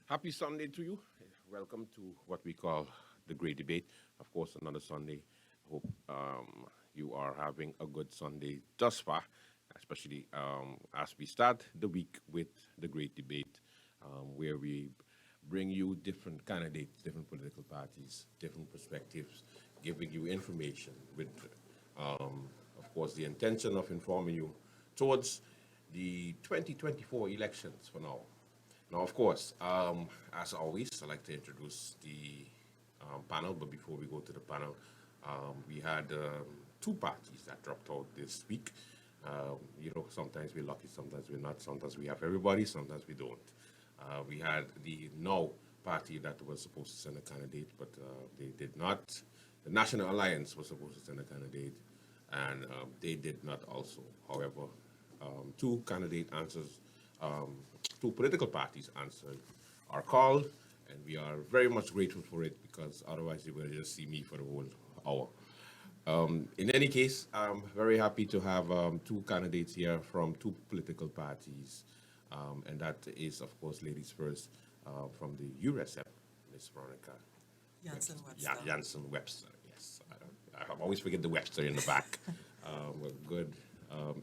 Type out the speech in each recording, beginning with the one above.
Happy Sunday to you. Welcome to what we call the Great Debate. Of course, another Sunday. Hope you are having a good Sunday thus far, especially as we start the week with the Great Debate, where we bring you different candidates, different political parties, different perspectives, giving you information with, of course, the intention of informing you towards the 2024 elections for now. Now, of course, as always, I'd like to introduce the panel, but before we go to the panel, we had two parties that dropped out this week. Sometimes we're lucky, sometimes we're not, sometimes we have everybody, sometimes we don't. We had the No party that was supposed to send a candidate, but they did not. The National Alliance was supposed to send a candidate, and they did not also. However, two candidate answers, two political parties answered our call, and we are very much grateful for it because otherwise you will just see me for the whole hour. In any case, I'm very happy to have two candidates here from two political parties, and that is, of course, ladies first, from the URSM, Miss Veronica. Janson, Webster. Yeah, Janson, Webster, yes. I always forget the Webster in the back. Good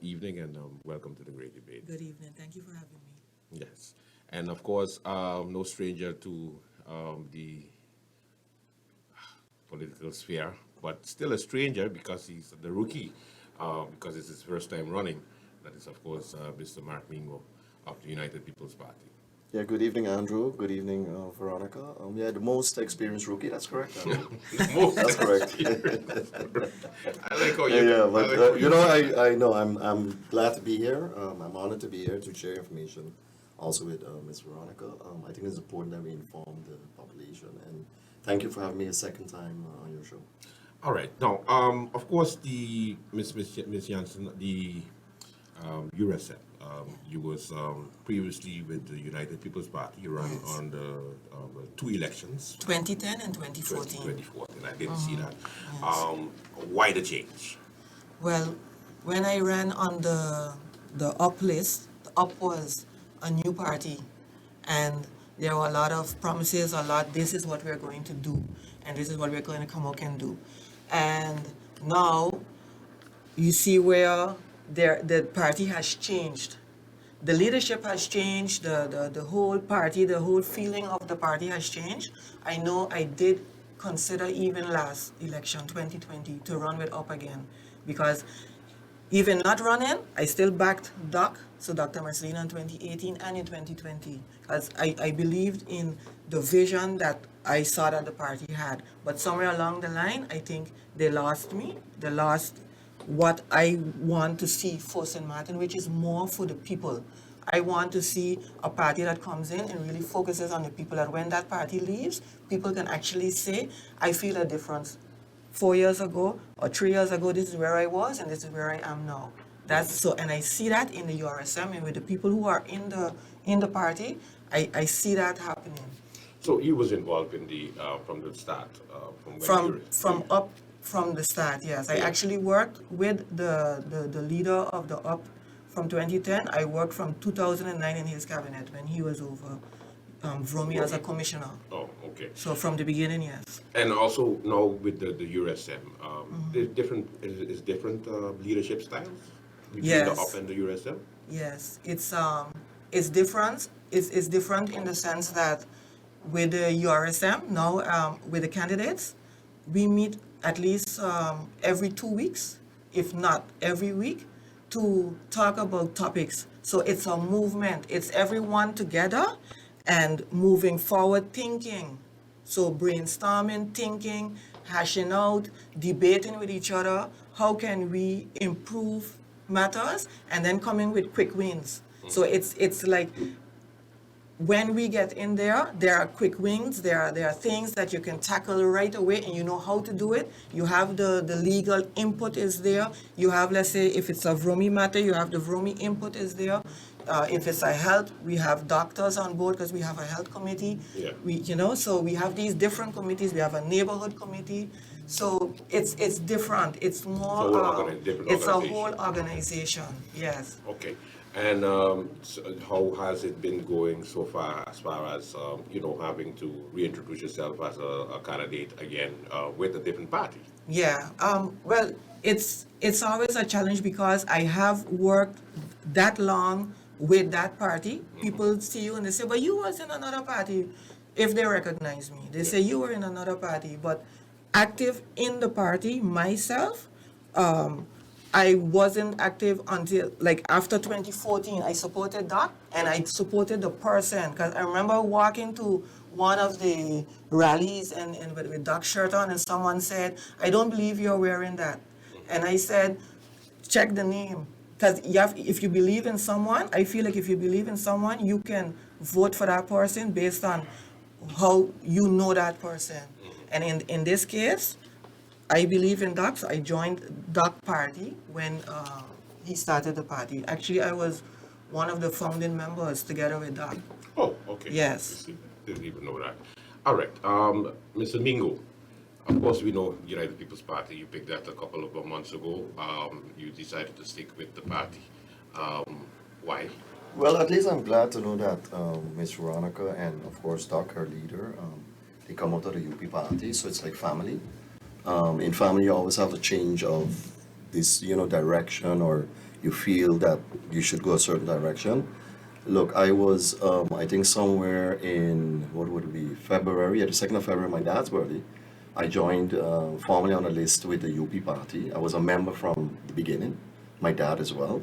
evening and welcome to the Great Debate. Good evening. Thank you for having me. Yes. And of course, no stranger to the political sphere, but still a stranger because he's the rookie, because it's his first time running. That is, of course, Mr. Maarten Mingo of the United People's Party. Yeah, good evening, Andrew. Good evening, Veronica. Yeah, the most experienced rookie, that's correct. That's correct. I like how you... Yeah, but I know I'm glad to be here. I'm honored to be here to share information also with Ms. Veronica. I think it's important that we inform the population, and thank you for having me a second time on your show. All right. Now, of course, the Miss Janson, the URSM, you was previously with the United People's Party. You ran on the two elections. 2010 and 2014. 2014. I didn't see that. Yes. Why the change? Well, when I ran on the UP list, the UP was a new party, and there were a lot of promises, this is what we're going to do, and this is what we're going to come out and do. And now you see where the party has changed. The leadership has changed, the whole party, the whole feeling of the party has changed. I know I did consider even last election, 2020, to run with UP again, because even not running, I still backed Dr. Marcelina in 2018 and in 2020, because I believed in the vision that I saw that the party had. But somewhere along the line, I think they lost me. They lost what I want to see for St. Maarten, which is more for the people. I want to see a party that comes in and really focuses on the people, that when that party leaves, people can actually say, I feel a difference. 4 years ago or 3 years ago, this is where I was and this is where I am now. That's so, and I see that in the URSM and with the people who are in the party, I see that happening. So he was involved in the from the start, From the start, yes. I actually worked with the leader of the UP from 2010. I worked from 2009 in his cabinet when he was over Vromi as a commissioner. Oh, okay. So from the beginning, yes. And also now with the URSM, there's different leadership styles between Yes. the UP and the URSM. Yes, it's different. It's different in the sense that with the URSM now, with the candidates, we meet at least every 2 weeks, if not every week, to talk about topics. So it's a movement. It's everyone together and moving forward, thinking. So brainstorming, thinking, hashing out, debating with each other. How can we improve matters, and then coming with quick wins. So it's like when we get in there, there are quick wins, there are things that you can tackle right away and you know how to do it. You have the legal input is there. You have, let's say, if it's a Vromi matter, you have the Vromi input is there. if it's a health, we have doctors on board because we have a health committee. Yeah. So we have these different committees. We have a neighborhood committee. So it's different. It's more. Different It's a organization. whole organization. Yes. Okay. And so how has it been going so far as, having to reintroduce yourself as a candidate again with a different party? Yeah. Well, it's always a challenge because I have worked that long with that party. People see you and they say, "But you was in another party." If they recognize me, they say you were in another party. But active in the party myself, I wasn't active until like after 2014. I supported Doc and I supported the person because I remember walking to one of the rallies and with Doc's shirt on, and someone said, "I don't believe you're wearing that." And I said, check the name. Because if you believe in someone, I feel like if you believe in someone, you can vote for that person based on how you know that person. And in this case, I believe in Doc, so I joined Doc party when he started the party. Actually, I was one of the founding members together with Doc. Oh, okay. Yes. Didn't even know that. All right. Mr. Mingo, of course, we know United People's Party. You picked that a couple of months ago. You decided to stick with the party. Why? Well, at least I'm glad to know that Miss Veronica and, of course, Doc, her leader, they come out of the UP party, so it's like family. In family, you always have a change of this, direction, or you feel that you should go a certain direction. Look, I was, I think somewhere in, what would it be, February, at the 2nd of February, my dad's birthday. I joined formally on a list with the UP party. I was a member from the beginning, my dad as well.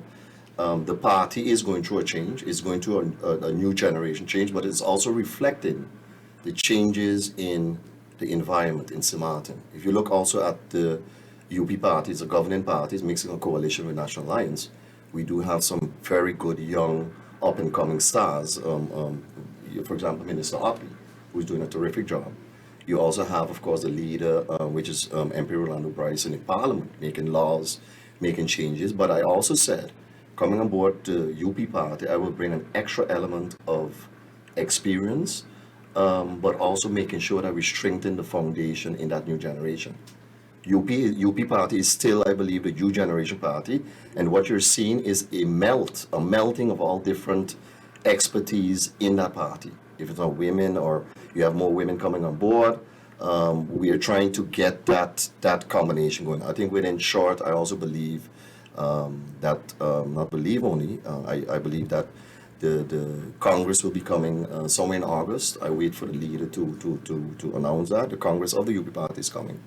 The party is going through a change. It's going through a new generation change, but it's also reflecting the changes in the environment in Maarten. If you look also at the UP parties, the governing parties, mixing a coalition with National Alliance, we do have some very good young up-and-coming stars. For example, Minister Otley, who's doing a terrific job. You also have, of course, the leader, which is MP Rolando Bryson in Parliament, making laws, making changes. But I also said, coming on board the UP party, I will bring an extra element of experience, but also making sure that we strengthen the foundation in that new generation. UP party is still, I believe, the new generation party, and what you're seeing is a melting of all different expertise in that party. If it's not women or you have more women coming on board, we are trying to get that combination going. I think within short, I also believe not believe only, I believe that the Congress will be coming somewhere in August. I wait for the leader to announce that. The Congress of the UP party is coming.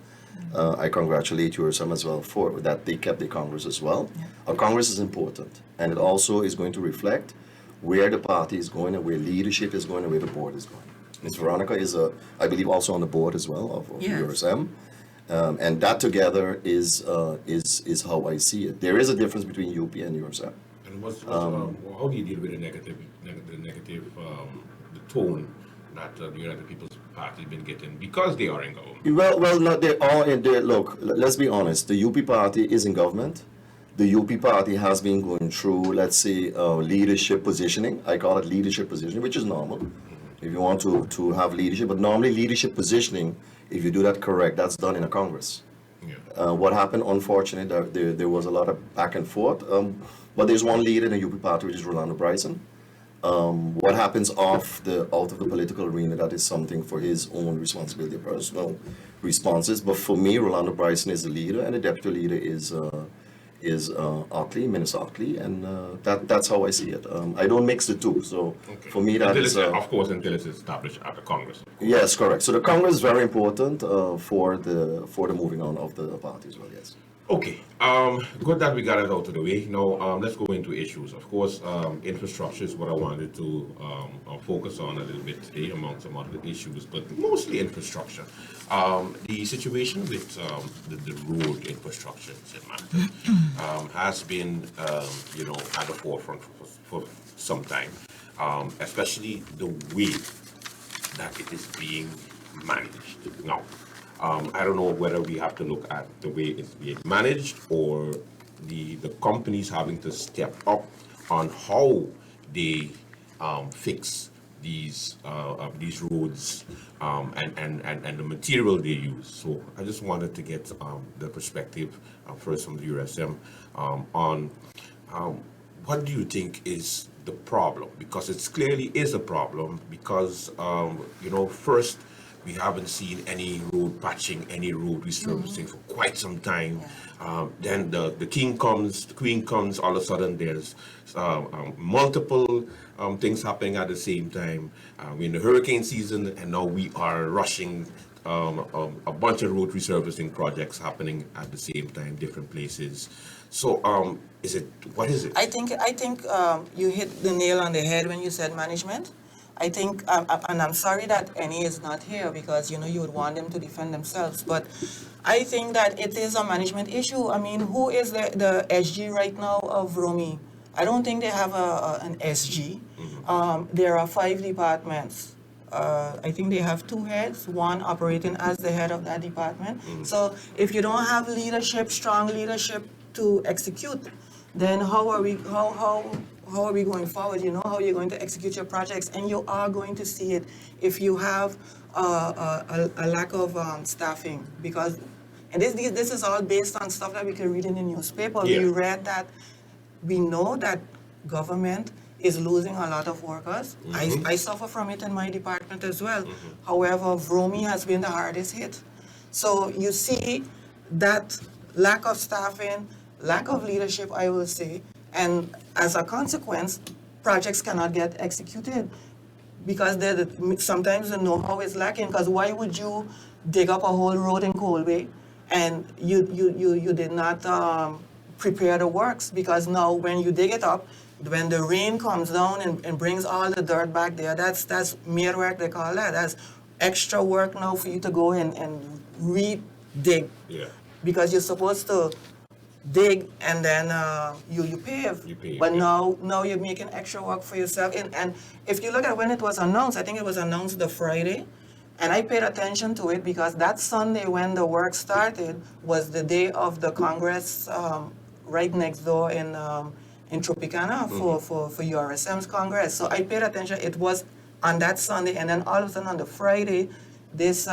I congratulate URSM as well for that they kept the Congress as well. Yeah. Our Congress is important, and it also is going to reflect where the party is going and where leadership is going and where the board is going. Ms. Veronica is, I believe, also on the board as well of Yes. URSM. And that together is how I see it. There is a difference between UP and URSM. And how do you deal with the negative, the tone that the United People's Party been getting because they are in government? Well, not they are in there. Look, let's be honest. The UP party is in government. The UP party has been going through, let's say, leadership positioning. I call it leadership positioning, which is normal. If you want to have leadership, but normally leadership positioning, if you do that correct, that's done in a Congress. Yeah. What happened, unfortunately, there was a lot of back and forth. But there's one leader in the UP party, which is Rolando Bryson. What happens out of the political arena, that is something for his own responsibility, personal responses. But for me, Rolando Bryson is the leader, and the deputy leader is Otley, Minister Otley, and that's how I see it. I don't mix the two, so Okay. for me that is of course, until it's established at the Congress. yes, correct. So the Congress is very important for the moving on of the party as well. Yes. Okay, good that we got it out of the way. Now, let's go into issues. Of course, infrastructure is what I wanted to focus on a little bit today among some other issues, but mostly infrastructure. The situation with the road infrastructure in Maarten has been, at the forefront for some time, especially the way that it is being managed. Now, I don't know whether we have to look at the way it's being managed or the companies having to step up on how they fix these roads and the material they use. So I just wanted to get the perspective first from the URSM on what do you think is the problem? Because it clearly is a problem because, first, we haven't seen any road patching, any road resurfacing for quite some time. Then the king comes, the queen comes, all of a sudden there's multiple things happening at the same time. We're in the hurricane season and now we are rushing a bunch of road resurfacing projects happening at the same time, different places. So, what is it? I think you hit the nail on the head when you said management. I think, and I'm sorry that NE is not here because you would want them to defend themselves. But I think that it is a management issue. I mean, who is the SG right now of Romy? I don't think they have an SG. There are 5 departments. I think they have 2 heads, one operating as the head of that department. So if you don't have strong leadership to execute, then how are we going forward? How are you going to execute your projects? And you are going to see it if you have a lack of staffing. And this is all based on stuff that we can read in the newspaper. Yeah. We read that we know that government is losing a lot of workers. I suffer from it in my department as well. However, Vromi has been the hardest hit. So you see that lack of staffing, lack of leadership, I will say, and as a consequence, projects cannot get executed because sometimes the know-how is lacking. Because why would you dig up a whole road in Colby and you did not prepare the works? Because now when you dig it up, when the rain comes down and brings all the dirt back there, that's mere work, they call that. That's extra work now for you to go and re-dig. Yeah. Because you're supposed to dig and then you pave. You pave, But yeah. now you're making extra work for yourself. And if you look at when it was announced, I think it was announced the Friday, and I paid attention to it because that Sunday when the work started was the day of the Congress right next door in Tropicana for URSM's Congress. So I paid attention. It was on that Sunday, and then all of a sudden on the Friday, this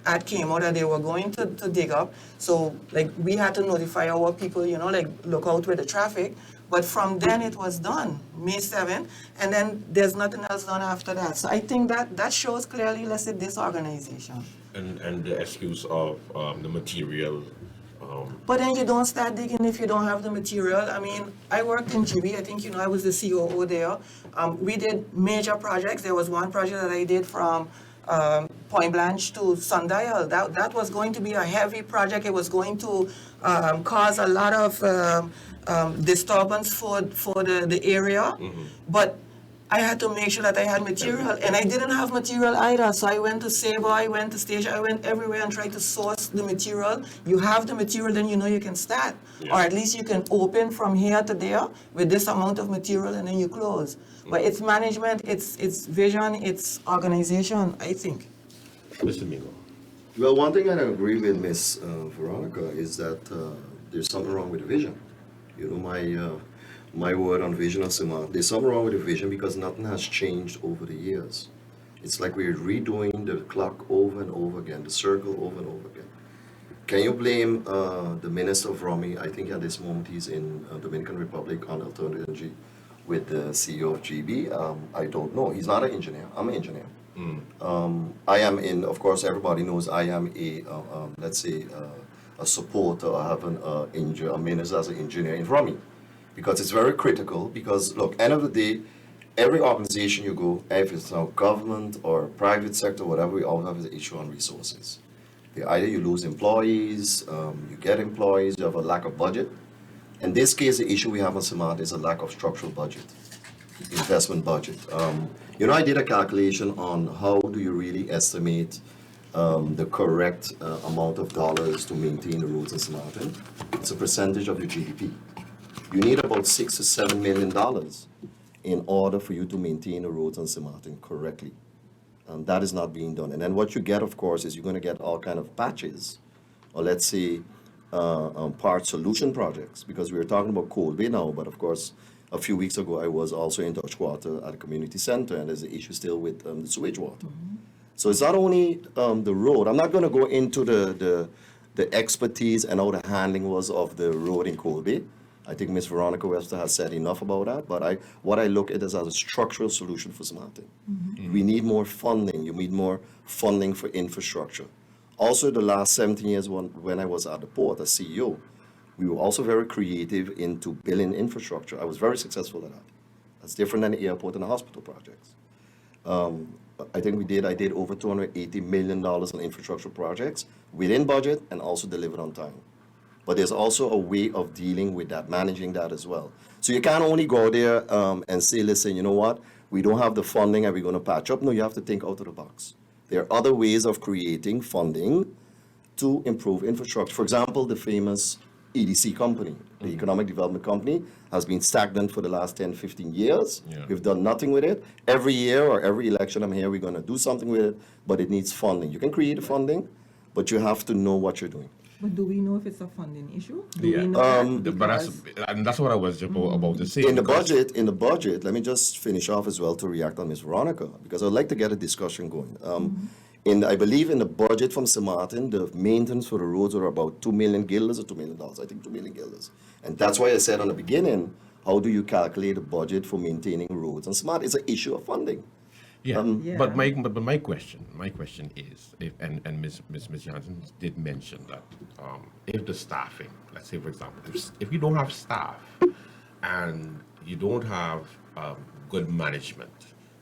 ad came out that they were going to dig up. So we had to notify our people, look out with the traffic. But from then it was done, May 7th, and then there's nothing else done after that. So I think that shows clearly, let's say, disorganization. And the excuse of the material. But then you don't start digging if you don't have the material. I mean, I worked in GB. I think I was the COO there. We did major projects. There was one project that I did from Point Blanche to Sundial. That was going to be a heavy project. It was going to cause a lot of disturbance for the area. But I had to make sure that I had material, and I didn't have material either. So I went to Sabo, I went to Station, I went everywhere and tried to source the material. You have the material, then you can start. Yeah. Or at least you can open from here to there with this amount of material and then you close. But it's management, it's vision, it's organization, I think. Mr. Mingo. Well, one thing I agree with Miss Veronica is that there's something wrong with the vision. My word on vision of Simon, there's something wrong with the vision because nothing has changed over the years. It's like we're redoing the clock over and over again, the circle over and over again. Can you blame the Minister of Romy? I think at this moment he's in Dominican Republic on alternative energy with the CEO of GB. I don't know. He's not an engineer. I'm an engineer. I am of course, everybody knows I am let's say, a supporter of having a minister as an engineer in Romy. Because it's very critical, because look, end of the day, every organization you go, if it's now government or private sector, whatever, we all have an issue on resources. Either you lose employees, you get employees, you have a lack of budget. In this case, the issue we have on Samad is a lack of structural budget, investment budget. I did a calculation on how do you really estimate the correct amount of dollars to maintain the roads in Samad. It's a percentage of your GDP. You need about $6 to $7 million in order for you to maintain the roads on St. Maarten correctly. That is not being done. And then what you get, of course, is you're going to get all kind of patches, or let's say part solution projects, because we were talking about Cold Bay now, but of course a few weeks ago, I was also in Dutch Quarter at a community center, and there's an issue still with the sewage water. So it's not only the road. I'm not going to go into the expertise and how the handling was of the road in Colby. I think Ms. Veronica Webster has said enough about that, but what I look at is as a structural solution for Maarten. We need more funding. You need more funding for infrastructure. Also, the last 17 years when I was at the port as CEO, we were also very creative into building infrastructure. I was very successful at that. That's different than the airport and the hospital projects. I think I did over $280 million in infrastructure projects within budget and also delivered on time. But there's also a way of dealing with that, managing that as well. So you can't only go there and say, listen, you know what, we don't have the funding and we're going to patch up. No, you have to think out of the box. There are other ways of creating funding to improve infrastructure. For example, the famous EDC company, the Economic Development Company, has been stagnant for the last 10, 15 years. Yeah. We've done nothing with it. Every year or every election I'm here, we're going to do something with it, but it needs funding. You can create the funding, but you have to know what you're doing. But do we know if it's a funding issue? Do Yeah. we know that? But that's what I was just about to say. In the because- budget, let me just finish off as well to react on Ms. Veronica, because I'd like to get a discussion going. I believe in the budget from St. Maarten, the maintenance for the roads are about 2 million guilders or $2 million, I think 2 million guilders. And that's why I said on the beginning, how do you calculate a budget for maintaining roads? And smart, it's an issue of funding. Yeah, Yeah. but my question is, and Ms. Janson did mention that if the staffing, let's say for example, if you don't have staff and you don't have good management,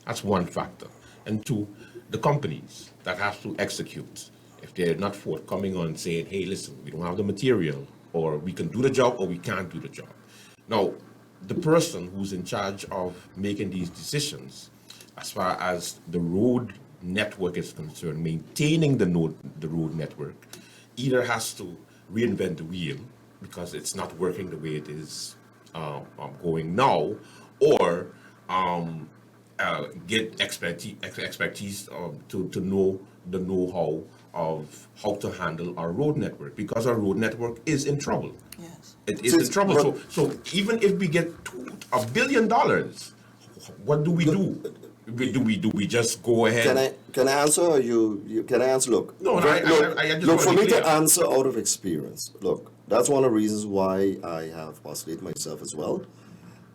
that's one factor. And two, the companies that have to execute, if they're not forthcoming on saying, hey, listen, we don't have the material, or we can do the job, or we can't do the job. Now, the person who's in charge of making these decisions, as far as the road network is concerned, maintaining the road network, either has to reinvent the wheel because it's not working the way it is going now, or get expertise to know the know-how of how to handle our road network, because our road network is in trouble. Yes. It is in trouble. So even if we get $1 billion, what do we do? Do we just go ahead? Can I answer? Or you can I answer? Look, No, I just look wanna for be me clear. to answer out of experience. Look, that's one of the reasons why I have postulated myself as well.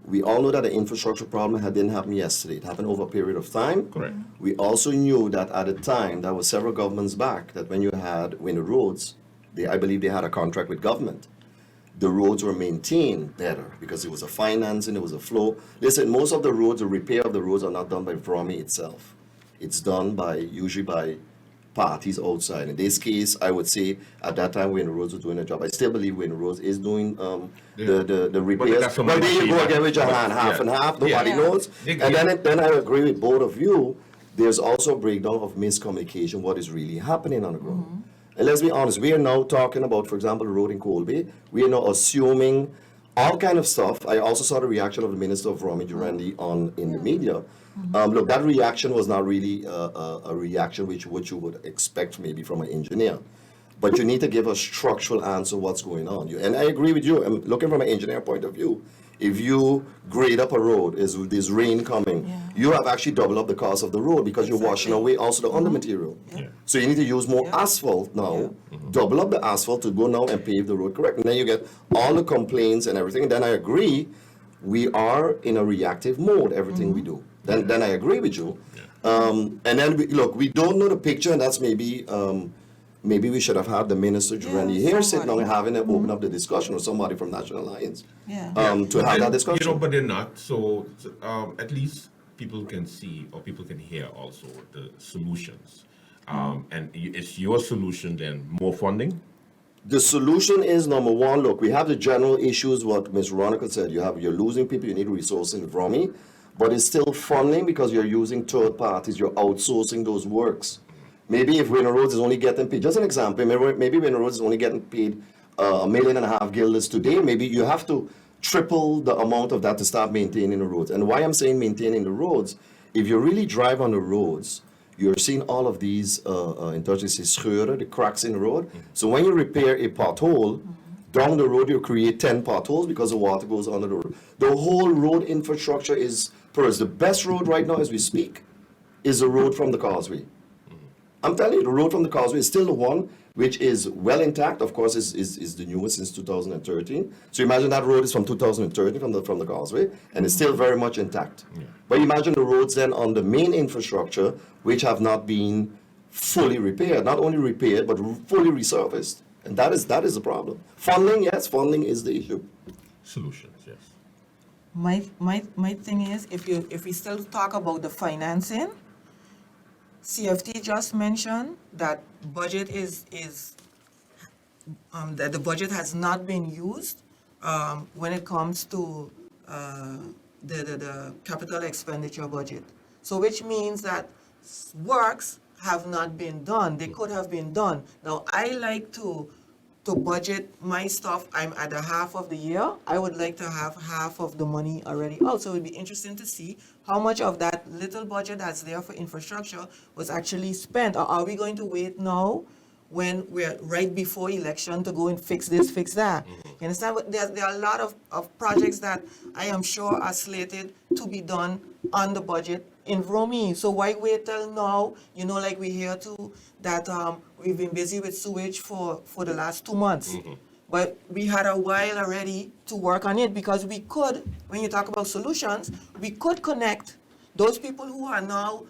We all know that the infrastructure problem didn't happen yesterday. It happened over a period of time. Correct. We also knew that at the time, that was several governments back, that when the roads, I believe they had a contract with government. The roads were maintained better because it was a financing, it was a flow. Listen, most of the roads, the repair of the roads are not done by VROMI itself. It's done usually by parties outside. In this case, I would say at that time when the roads were doing a job, I still believe when the roads is doing the repairs. that's But there you go again with your hand, half and half, nobody Yeah. knows. They- And then I agree with both of you, there's also a breakdown of miscommunication, what is really happening on the ground. And let's be honest, we are now talking about, for example, the road in Colby. We are now assuming all kind of stuff. I also saw the reaction of the Minister of Romy Durandi in the media. Look, that reaction was not really a reaction which you would expect maybe from an engineer. But you need to give a structural answer what's going on. And I agree with you. I'm looking from an engineer point of view. If you grade up a road, there's rain coming, Yeah. you have actually doubled up the cost of the road because you're washing Exactly. away also the undermaterial. Yeah. So you need to use more Yeah. asphalt now, Yeah. double up the asphalt to go now and pave the road correct. And then you get all the complaints and everything. And then I agree, we are in a reactive mode, everything we do. Then I agree with you. And then, we don't know the picture, and that's maybe we should have had the Minister Durandi here sitting down and having to open up the discussion with somebody from National Alliance Yeah. to have that discussion. But they're not. So at least people can see or people can hear also the solutions. And it's your solution then more funding? The solution is number one, look, we have the general issues, what Ms. Veronica said. You're losing people, you need resources in VROMI, but it's still funding because you're using third parties, you're outsourcing those works. Maybe if Winter Roads is only getting paid, just an example, maybe Winter Roads is only getting paid $1.5 million guilders today, maybe you have to triple the amount of that to start maintaining the roads. And why I'm saying maintaining the roads, if you really drive on the roads, you're seeing all of these, in Dutch they say scheuren, the cracks in the road. So when you repair a pothole, Down the road, you create 10 potholes because the water goes under the road. The whole road infrastructure is porous. The best road right now as we speak is the road from the causeway. I'm telling you, the road from the causeway is still the one which is well intact. Of course, is the newest since 2013. So imagine that road is from 2013 from the causeway, and it's still very much intact. Yeah. But imagine the roads then on the main infrastructure, which have not been fully repaired, not only repaired but fully resurfaced, and that is the problem. Funding, yes, funding is the issue. Solutions, yes. My thing is, if we still talk about the financing, CFT just mentioned that budget that the budget has not been used when it comes to the capital expenditure budget. So which means that works have not been done. They could have been done. Now, I like to budget my stuff. I'm at the half of the year. I would like to have half of the money already out. So it would be interesting to see how much of that little budget that's there for infrastructure was actually spent. Or are we going to wait now when we're right before election to go and fix this, fix that? You understand? But there are a lot of projects that I am sure are slated to be done on the budget in Romy. So why wait till now? You know, like we hear too, that we've been busy with sewage for the last 2 months. But we had a while already to work on it because we could, when you talk about solutions, we could connect those people who are now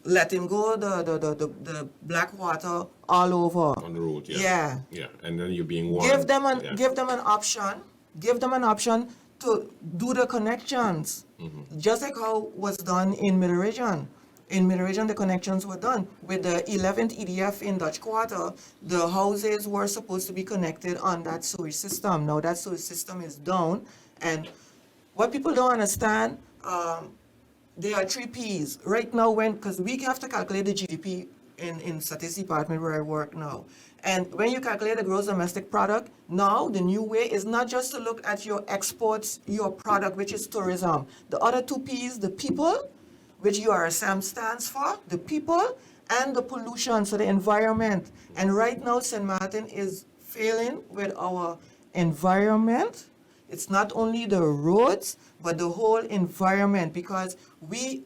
letting go the black water all over. On the road, yeah. Yeah. Yeah, and then you're being warned. Give them yeah. an option to do the connections, just like how was done in Middle Region. In Middle Region, the connections were done. With the 11th EDF in Dutch Quarter, the houses were supposed to be connected on that sewage system. Now that sewage system is down, and what people don't understand, there are 3 Ps. Right now, because we have to calculate the GDP in statistics department where I work now. And when you calculate the gross domestic product, now the new way is not just to look at your exports, your product, which is tourism. The other 2 Ps, the people, which URSM stands for, the people, and the pollution, so the environment. And right now, St. Maarten is failing with our environment. It's not only the roads, but the whole environment, because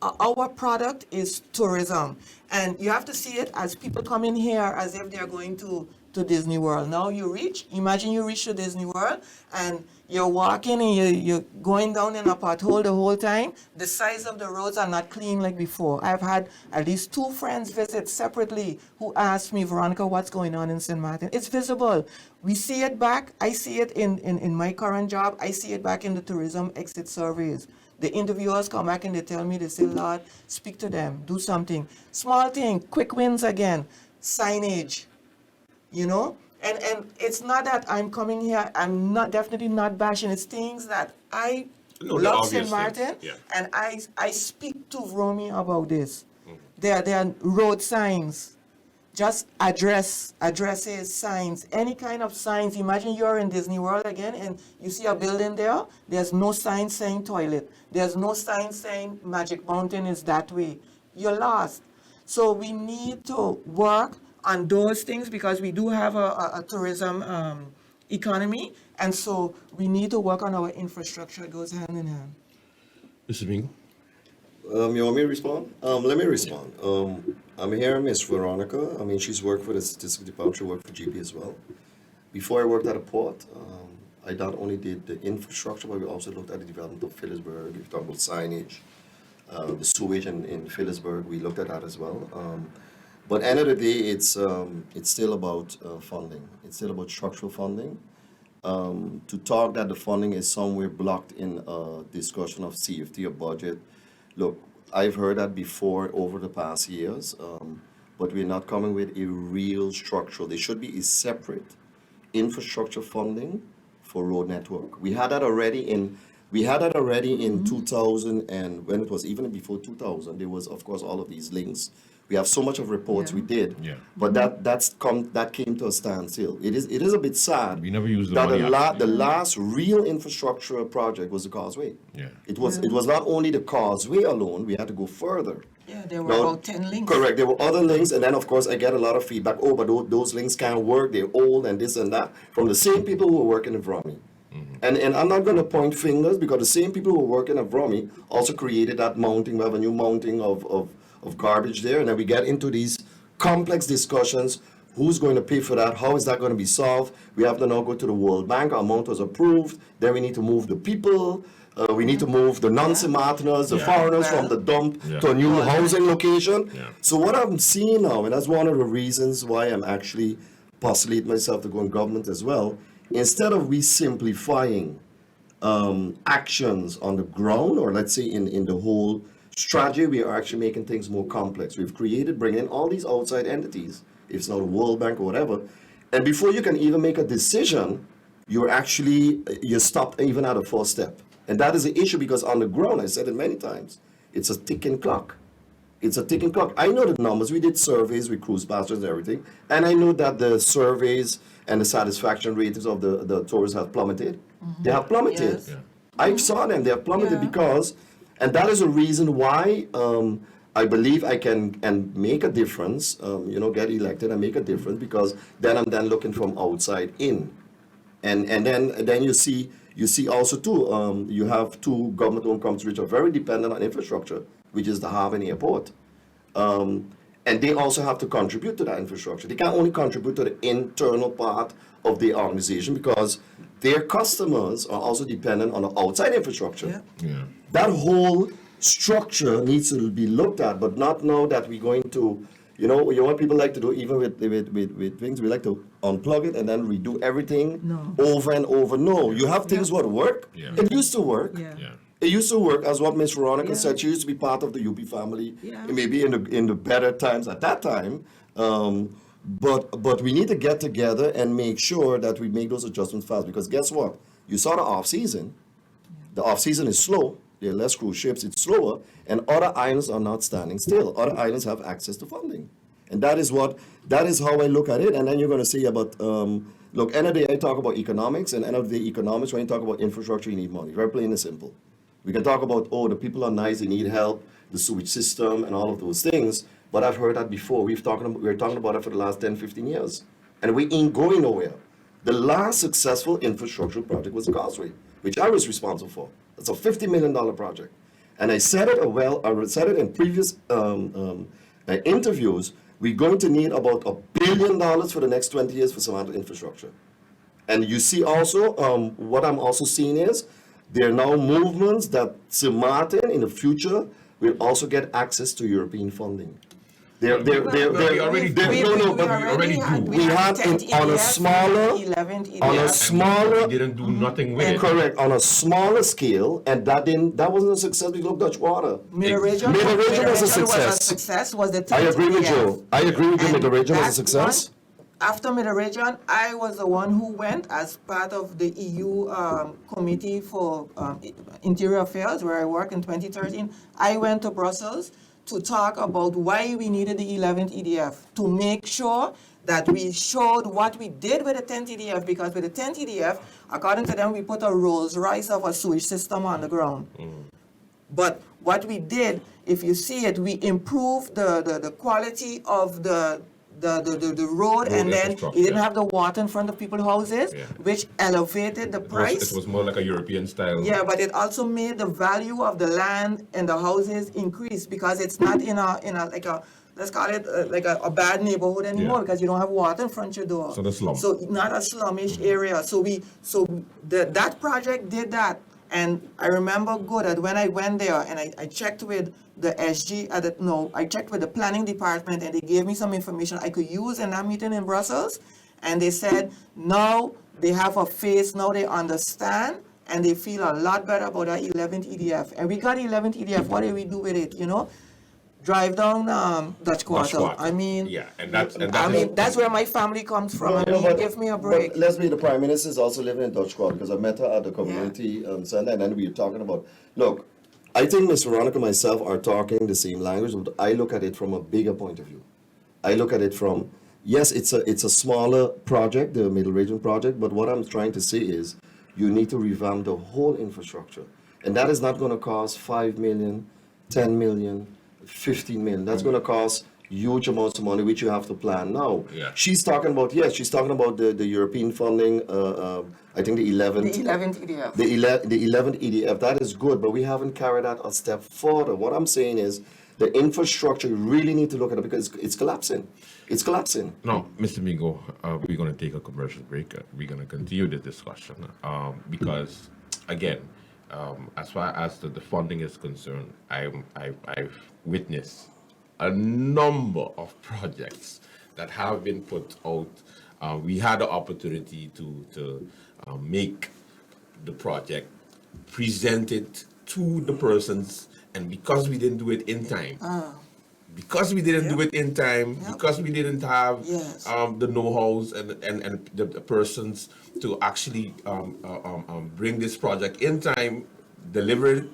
our product is tourism. And you have to see it as people come in here as if they're going to Disney World. Now imagine you reach to Disney World and you're walking and you're going down in a pothole the whole time. The sides of the roads are not clean like before. I've had at least 2 friends visit separately who asked me, Veronica, what's going on in St. Maarten? It's visible. We see it back. I see it in my current job. I see it back in the tourism exit surveys. The interviewers come back and they tell me, they say, Lord, speak to them, do something. Small thing, quick wins again, signage, you know? And it's not that I'm coming here, I'm definitely not bashing. It's things that I love St. Maarten, yeah. and I speak to Romy about this. There are road signs, just addresses, signs, any kind of signs. Imagine you're in Disney World again and you see a building there, there's no sign saying toilet. There's no sign saying Magic Mountain is that way. You're lost. So we need to work on those things because we do have a tourism economy, and so we need to work on our infrastructure. It goes hand in hand. Mr. Mingo? You want me to respond? Let me respond. I'm here, Miss Veronica. I mean, she's worked for the statistics department. She worked for GP as well. Before I worked at a port, I not only did the infrastructure, but we also looked at the development of Phillipsburg. We talked about signage, the sewage in Phillipsburg. We looked at that as well. But end of the day, it's still about funding. It's still about structural funding. To talk that the funding is somewhere blocked in a discussion of CFT or budget, look, I've heard that before over the past years, but we're not coming with a real structural. There should be a separate infrastructure funding for road network. We had that already in 2000, and when it was even before 2000, there was of course all of these links We have so much of reports Yeah. we did, Yeah. but that came to a standstill. It is a bit sad. We never used the that money, the actually. last real infrastructure project was the causeway. Yeah. It was not only the causeway alone. We had to go further. Yeah, there were Now, about 10 links. Correct. There were other links, and then of course I get a lot of feedback. Oh, but those links can't work. They're old and this and that from the same people who are working in Vromi. And I'm not going to point fingers because the same people who are working at Vromi also created that mounting. We have a new mounting of garbage there, and then we get into these complex discussions. Who's going to pay for that? How is that going to be solved? We have to now go to the World Bank. Our amount was approved. Then we need to move the people. We need to move the non-Simatiners, the Yeah. foreigners Well, from the dump Yeah. to a new housing location. Yeah. So what I'm seeing now, and that's one of the reasons why I'm actually postulate myself to go in government as well, instead of we simplifying actions on the ground, or let's say in the whole strategy, we are actually making things more complex. We've bringing in all these outside entities, if it's not a World Bank or whatever, and before you can even make a decision, you're stopped even at a first step. And that is the issue because on the ground, I said it many times, it's a ticking clock. It's a ticking clock. I know the numbers. We did surveys with cruise passengers and everything. And I know that the surveys and the satisfaction ratings of the tourists have plummeted. They have plummeted. Yes. Yeah. I saw them. They have plummeted Yeah. because, and that is a reason why I believe I can and make a difference, get elected and make a difference because then I'm then looking from outside in. And then you see also too, you have two government-owned companies which are very dependent on infrastructure, which is the Harvard Airport. And they also have to contribute to that infrastructure. They can't only contribute to the internal part of the organization because their customers are also dependent on the outside infrastructure. Yeah. Yeah. That whole structure needs to be looked at, but not now that we're going to, what people like to do, even with things, we like to unplug it and then redo everything No. over and over. No, you have things what work. Yeah. It used to work. Yeah. Yeah. It used to work, as what Miss Veronica Yeah. said. She used to be part of the UP family, Yeah. maybe in the better times at that time. But we need to get together and make sure that we make those adjustments fast. Because guess what? You saw the off season. The off season is slow. There are less cruise ships. It's slower, and other islands are not standing still. Other islands have access to funding, and that is how I look at it. And then you're going to see about look. End of the day, I talk about economics, and end of the day, economics. When you talk about infrastructure, you need money. Very plain and simple. We can talk about the people are nice, they need help, the sewage system, and all of those things. But I've heard that before. We're talking about it for the last 10, 15 years, and we ain't going nowhere. The last successful infrastructure project was the Causeway, which I was responsible for. It's a $50 million project. And I said it I said it in previous interviews, we're going to need about $1 billion for the next 20 years for Samantha infrastructure. And you see also, what I'm also seeing is, there are now movements that Maarten in the future will also get access to European funding. We already do. We had on a smaller, We didn't do nothing with it. correct, on a smaller scale, and that wasn't a success because of Dutch water. Middle region was a success. Was the I agree with TTF. you. I agree with you. And The region was a that success. one, after Middle Region, I was the one who went as part of the EU Committee for Interior Affairs, where I worked in 2013. I went to Brussels to talk about why we needed the 11th EDF, to make sure that we showed what we did with the 10th EDF, because with the 10th EDF, according to them, we put a Rolls Royce of a sewage system on the ground. But what we did, if you see it, we improved the quality of the road, and then infrastructure, it didn't yeah. have the water in front of people's houses, Yeah. which elevated the price. It was more like a European style. Yeah, but it also made the value of the land and the houses increase because it's not in a like a, let's call it like a bad neighborhood anymore, Yeah. because you don't have water in front of your door. So the slum. So not a slumish area. So that project did that. And I remember good that when I went there and I checked with the SG I checked with the planning department, and they gave me some information I could use in that meeting in Brussels. And they said now they have a face, now they understand, and they feel a lot better about our 11th EDF. And we got 11th EDF. What do we do with it? Drive down Dutch Quarter. Quarter. I mean, Yeah, and that's that's where my family comes from. I mean, give me a break. But let's be, the Prime Minister is also living in Dutch Quarter, because I met her at the community center, and then we were talking about, look, I think Ms. Veronica and myself are talking the same language, but I look at it from a bigger point of view. I look at it from, yes, it's a smaller project, the Middle Region project, but what I'm trying to say is you need to revamp the whole infrastructure. And that is not going to cost 5 million, 10 million, 15 million. That's going to cost huge amounts of money, which you have to plan now. Yeah. She's talking about, yes, she's talking about the European funding, I think the 11th. The 11th EDF. The 11th EDF, that is good, but we haven't carried that a step further. What I'm saying is the infrastructure, you really need to look at it because it's collapsing. It's collapsing. No, Mr. Mingo, we're going to take a commercial break. We're going to continue the discussion because, again, as far as the funding is concerned, I've witnessed a number of projects that have been put out. We had the opportunity to make the project, present it to the persons, and because we didn't do it in time, because we didn't do it in time, because we didn't have Yes. the know-hows and the persons to actually bring this project in time, deliver it,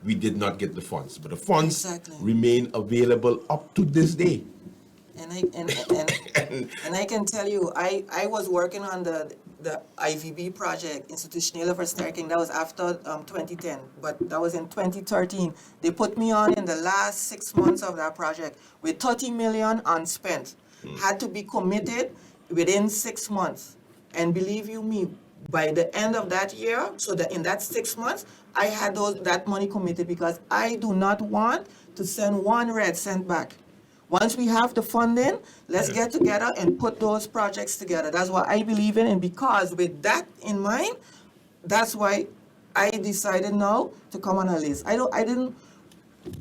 we did not get the funds. But the funds Exactly. remain available up to this day. And I can tell you, I was working on the IVB project, Institutional Versterking. That was after 2010, but that was in 2013. They put me on in the last 6 months of that project with 30 million unspent. Had to be committed within 6 months. And believe you me, by the end of that year, so that in that 6 months, I had that money committed because I do not want to send 1 red cent back. Once we have the funding, let's get together and put those projects together. That's what I believe in, and because with that in mind, that's why I decided now to come on a list. I didn't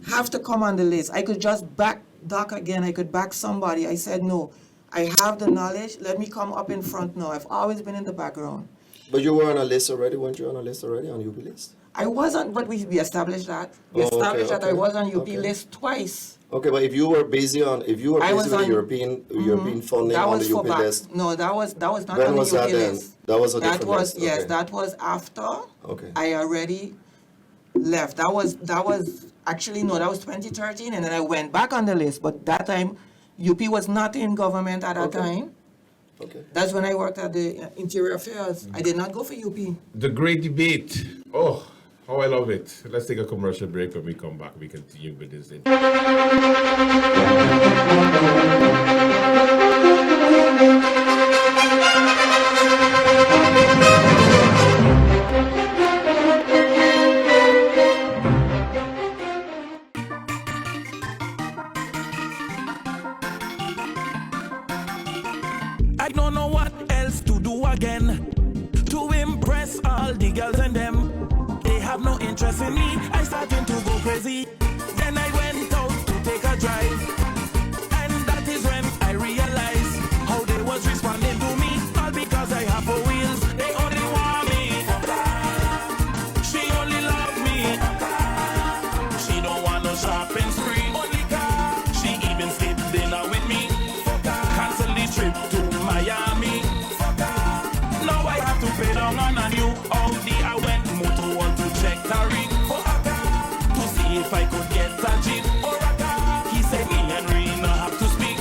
have to come on the list. I could just back Doc again. I could back somebody. I said no. I have the knowledge. Let me come up in front now. I've always been in the background. But you were on a list already, weren't you on a list already, on UP list? I wasn't, but we established that. We Oh, okay, established that I okay, was on UP okay. list twice. Okay, but if you were busy on, if you were I busy was with the on- European funding That on was the for UP back. list, No, that was not when on the was UP that then? list. That was a That different was list, yes, okay. that was after Okay. I already left. That was actually no, that was 2013, and then I went back on the list. But that time, UP was not in government at that Okay. time. Okay. That's when I worked at the Interior Affairs. I did not go for UP. The great debate. Oh, how I love it. Let's take a commercial break. When we come back, we continue with this. I don't know what else to do again to impress all the girls and them. They have no interest in me. I starting to go crazy. Then I went out to take a drive, and that is when I realized how they was responding to me. All because I have 4 wheels. They only want me. She only love me. She don't want no shopping spree. Only car. She even skipped dinner with me. Cancel the trip to Miami. Now I have to pay down on a new Audi. I went motor one to check the ring for a car to see if I could get a jeep or a car. He said me and Rena have to speak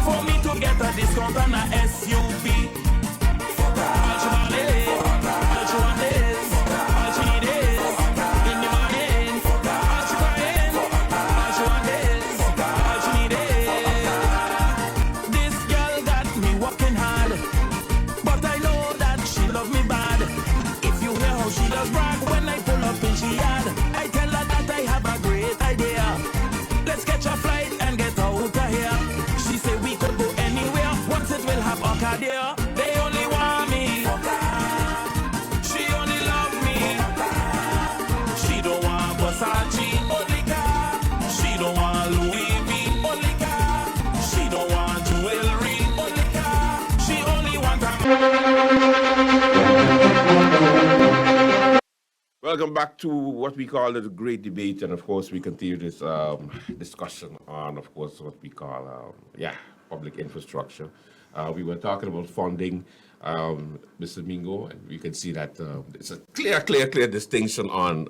for me to get a discount on a SUV. All she want is, all she want is, all she need is in the morning. All she crying, all she want is, all she need is. This girl got me working hard, but I know that she love me bad. If you hear how she does brag when I pull up in she yard, I tell her that I have a great idea. Let's catch a flight and get out of here. She say we could go anywhere once it will have Arcadia. They only want me. She only love me. She don't want Versace. Only car. She don't want Louis V. Only car. She don't want jewelry. Only car. She only want Welcome back to what we call the great debate, and of course, we continue this discussion on, of course, what we call, public infrastructure. We were talking about funding. Mr. Mingo, and we can see that it's a clear distinction on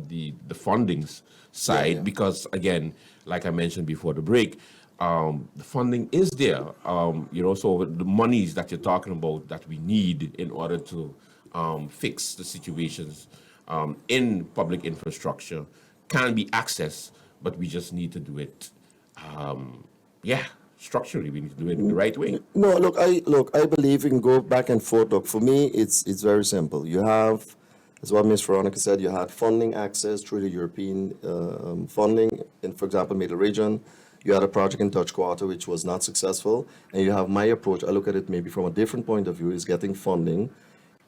the fundings side yeah. because, again, like I mentioned before the break, the funding is there. So the monies that you're talking about that we need in order to fix the situations in public infrastructure can be accessed, but we just need to do it, structurally. We need to do it the right way. No, I believe we can go back and forth. Look, for me, it's very simple. You have, as what Ms. Veronica said, you had funding access through the European funding in, for example, Middle Region. You had a project in Dutch Quarter which was not successful, and you have my approach. I look at it maybe from a different point of view, is getting funding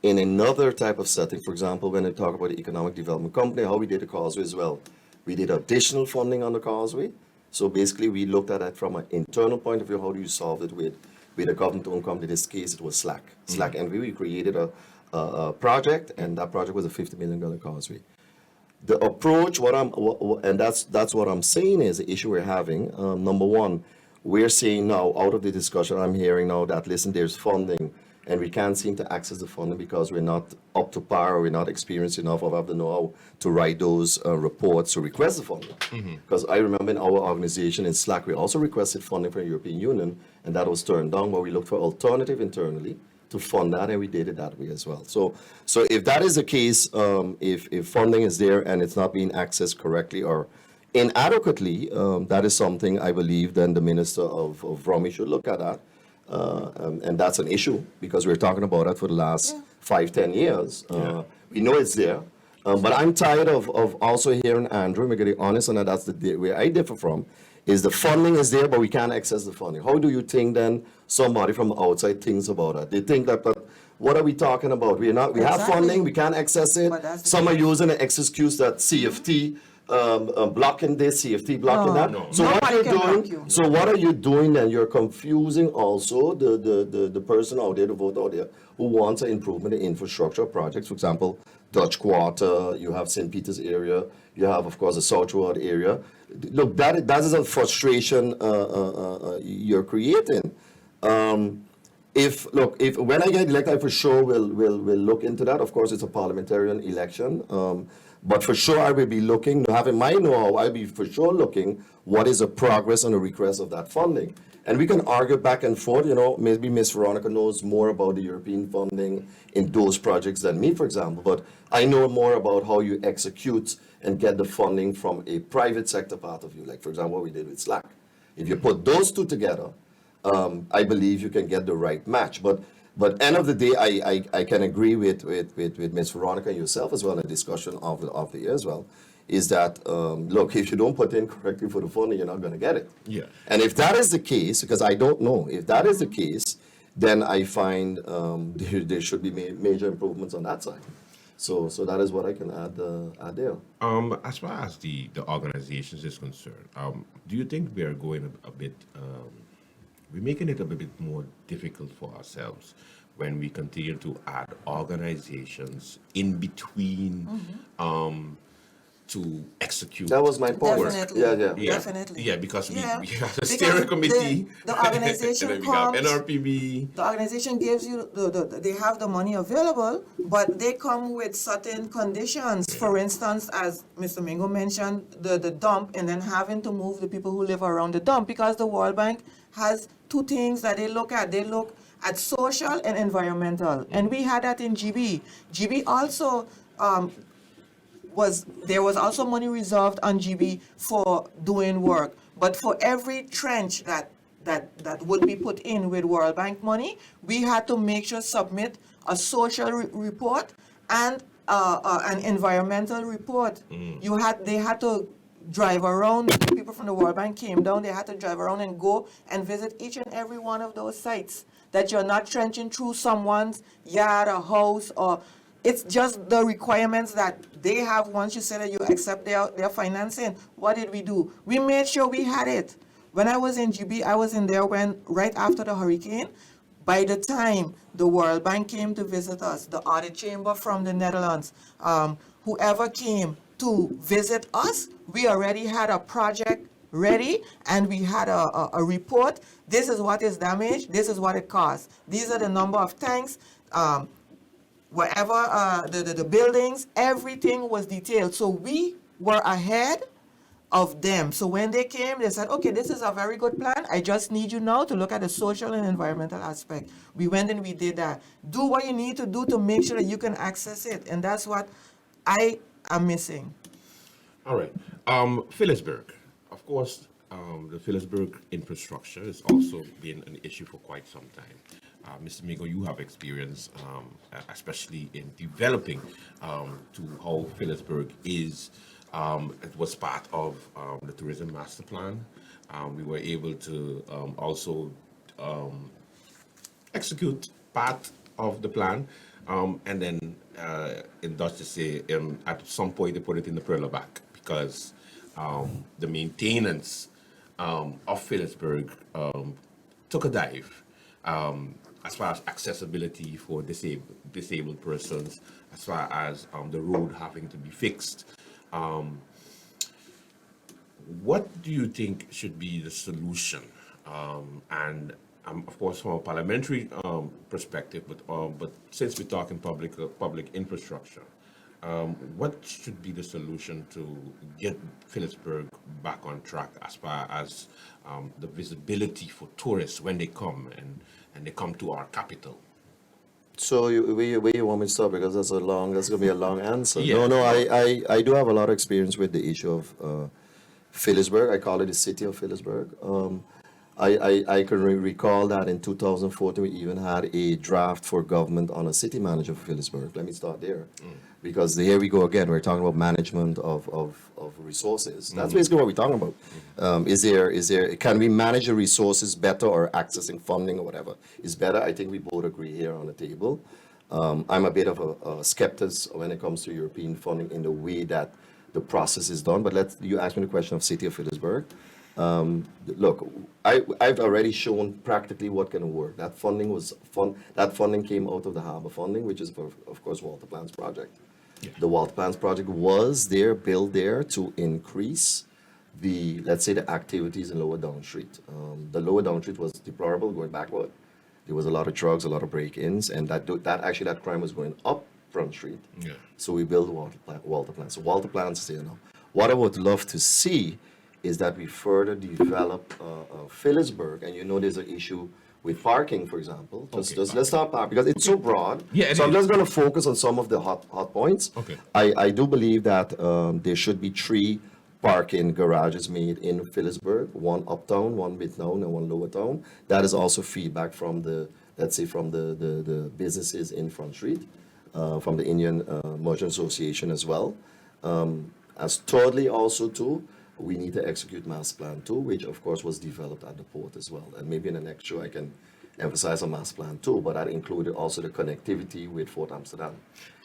in another type of setting. For example, when I talk about the Economic Development Company, how we did the causeway as well. We did additional funding on the causeway. So basically, we looked at it from an internal point of view. How do you solve it with a government-owned company? In this case, it was Slack. Slack, and we created a project, and that project was a $50 million causeway. The approach, and that's what I'm saying is the issue we're having. Number one, we're seeing now out of the discussion I'm hearing now that listen, there's funding, and we can't seem to access the funding because we're not up to par, or we're not experienced enough, or have the know-how to write those reports to request the funding. Because I remember in our organization in Slack, we also requested funding from the European Union, and that was turned down, but we looked for alternative internally to fund that, and we did it that way as well. So if that is the case, if funding is there and it's not being accessed correctly or inadequately, that is something I believe then the Minister of Romy should look at that. And that's an issue because we're talking about that for the last 5-10 years. We know it's there. But I'm tired of also hearing Andrew, we're getting honest, and that's where I differ from, is the funding is there, but we can't access the funding. How do you think then somebody from outside thinks about it? They think that, but what are we talking about? We have Exactly. funding, we can't access it. But that's the Some are case. using an excuse that CFT blocking this, CFT blocking that. No. So what Nobody are you can block doing? you. So what are you doing then? You're confusing also the person out there, the voter out there, who wants an improvement in infrastructure projects. For example, Dutch Quarter, you have St. Peter's area, you have, of course, the Southward area. Look, that is a frustration you're creating. If when I get elected, I for sure will look into that. Of course, it's a parliamentarian election. But for sure, I will be looking, having my know-how, I'll be for sure looking what is the progress on the request of that funding. And we can argue back and forth, maybe Ms. Veronica knows more about the European funding in those projects than me, for example, but I know more about how you execute and get the funding from a private sector part of you, like, for example, what we did with Slack. If you put those two together, I believe you can get the right match. But end of the day, I can agree with Ms. Veronica and yourself as well in the discussion of the year as well, is that, look, if you don't put in correctly for the funding, you're not going to get it. Yeah. And if that is the case, because I don't know, if that is the case, then I find there should be major improvements on that side. So that is what I can add there. As far as the organizations is concerned, do you think we are going a bit, we're making it a bit more difficult for ourselves when we continue to add organizations in between to execute? That was my point. Definitely. Yeah. Definitely. Yeah, because we have a Because steering committee. the organization and then we have comes, NRPB. the organization gives you, they have the money available, but they come with certain conditions. For instance, as Mr. Mingo mentioned, the dump, and then having to move the people who live around the dump, because the World Bank has two things that they look at. They look at social and environmental. And we had that in GB. GB also, there was also money reserved on GB for doing work. But for every trench that would be put in with World Bank money, we had to make sure submit a social report and an environmental report. They had to drive around. The people from the World Bank came down. They had to drive around and go and visit each and every one of those sites. That you're not trenching through someone's yard or house, or it's just the requirements that they have. Once you say that you accept their financing, what did we do? We made sure we had it. When I was in GB, I was in there right after the hurricane. By the time the World Bank came to visit us, the audit chamber from the Netherlands, whoever came to visit us, we already had a project ready, and we had a report. This is what is damaged. This is what it costs. These are the number of tanks. Wherever the buildings, everything was detailed. So we were ahead of them. So when they came, they said, okay, this is a very good plan. I just need you now to look at the social and environmental aspect. We went and we did that. Do what you need to do to make sure that you can access it. And that's what I am missing. All right. Phillipsburg. Of course, the Phillipsburg infrastructure has also been an issue for quite some time. Mr. Mingo, you have experience, especially in developing to how Phillipsburg is. It was part of the tourism master plan. We were able to also execute part of the plan, and then in Dutch to say, at some point they put it in the perla back because the maintenance of Phillipsburg took a dive. As far as accessibility for disabled persons, as far as the road having to be fixed. What do you think should be the solution? And of course, from a parliamentary perspective, but since we're talking public infrastructure, what should be the solution to get Phillipsburg back on track as far as the visibility for tourists when they come and they come to our capital? So where you want me to start? Because that's going to be a long answer. Yeah. No, I do have a lot of experience with the issue of Phillipsburg. I call it the city of Phillipsburg. I can recall that in 2014 we even had a draft for government on a city manager for Phillipsburg. Let me start there. Because here we go again, we're talking about management of resources. That's basically what we're talking about. Can we manage the resources better, or accessing funding or whatever is better? I think we both agree here on the table. I'm a bit of a skeptic when it comes to European funding in the way that the process is done. But you asked me the question of City of Phillipsburg. Look, I've already shown practically what can work. That funding came out of the harbor funding, which is, of course, Walter Plan's project. Yeah. The Walter Plan's project was built there to increase let's say, the activities in Lower Down Street. The Lower Down Street was deplorable, going backward. There was a lot of drugs, a lot of break-ins, and that crime was going up Front Street. Yeah. So we built Walter Plan. So Walter Plan's there now. What I would love to see is that we further develop Phillipsburg, and there's an issue with parking, for example. Let's not park because it's so broad. Yeah, so I'm just going to focus on some of the hot points. Okay. I do believe that there should be 3 parking garages made in Phillipsburg, one uptown, one midtown, and one lower town. That is also feedback from the businesses in Front Street, from the Indian Merchant Association as well. As thirdly, also too, we need to execute Master Plan 2, which of course was developed at the port as well. And maybe in the next show I can emphasize on Master Plan 2, but that included also the connectivity with Fort Amsterdam.